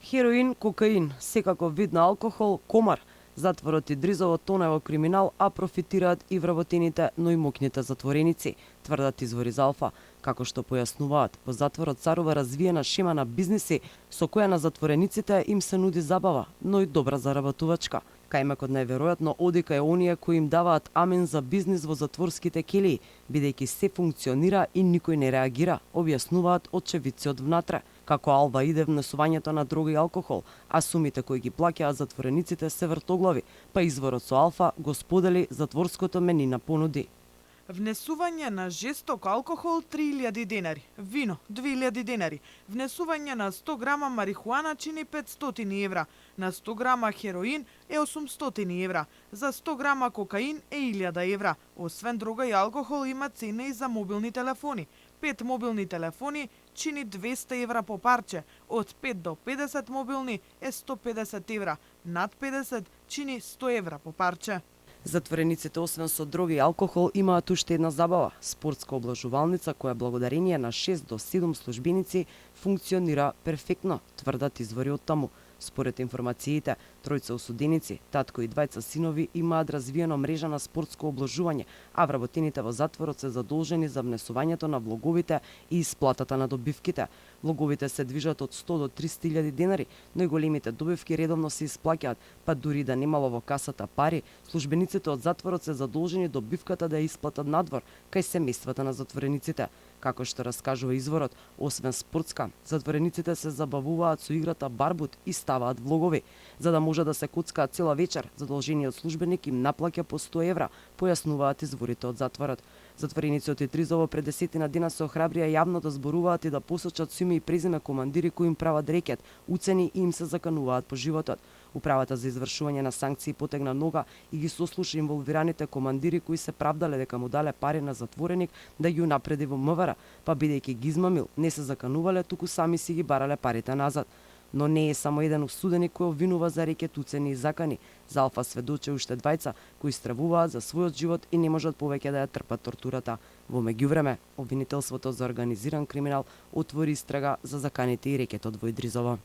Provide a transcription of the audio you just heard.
Хероин, кокаин, секаков вид на алкохол, комар. Затворот и Дризово тоне во криминал, а профитираат и вработените, но и мокните затвореници, тврдат извори за Алфа. Како што појаснуваат, во затворот царува развиена шема на бизниси со која на затворениците им се нуди забава, но и добра заработувачка. Кајмакот најверојатно оди кај оние кои им даваат амен за бизнис во затворските келии, бидејќи се функционира и никој не реагира, објаснуваат очевидци од внатре. Како алба иде внесувањето на дрога и алкохол, а сумите кои ги плаќаат затворениците се вртоглави, па изворот со Алфа го сподели затворското мени на понуди. Внесување на жесток алкохол 3000 денари, вино 2000 денари, внесување на 100 грама марихуана чини 500 евра, на 100 грама хероин е 800 евра, за 100 грама кокаин е 1000 евра. Освен дрога и алкохол има цена и за мобилни телефони. 5 мобилни телефони чини 200 евра по парче, од 5 до 50 мобилни е 150 евра, над 50 чини 100 евра по парче. Затворениците освен со дроги и алкохол имаат уште една забава – спортска облажувалница која благодарение на 6 до 7 службеници функционира перфектно, тврдат извори од таму. Според информациите, тројца осуденици, татко и двајца синови имаат развиено мрежа на спортско обложување, а вработените во затворот се задолжени за внесувањето на влоговите и исплатата на добивките. Влоговите се движат од 100 до 300.000 денари, но и големите добивки редовно се исплаќаат, па дури да немало во касата пари, службениците од затворот се задолжени добивката да ја исплатат надвор, кај семејствата на затворениците. Како што раскажува изворот, освен спортска, затворениците се забавуваат со играта барбут и ставаат влогови. За да може да се коцкаат цела вечер, задолжениот службеник им наплаќа по 100 евра, појаснуваат изворите од затворот. Затвореници од Дризово пред 10 дена се охрабрија јавно да зборуваат и да посочат име и презиме командири кои им прават рекет, уцени и им се закануваат по животот. Управата за извршување на санкции потегна нога и ги сослуша инволвираните командири кои се правдале дека му дале пари на затвореник да ги унапреди во МВР, па бидејќи ги измамил, не се заканувале, туку сами си ги барале парите назад. Но не е само еден осуденик кој обвинува за рекет, уцени и закани. За Алфа сведочи уште двајца кои стравуваат за својот живот и не можат повеќе да ја трпат тортурата. Во меѓувреме, обвинителството за организиран криминал отвори истрага за заканите и рекетот во Дризово.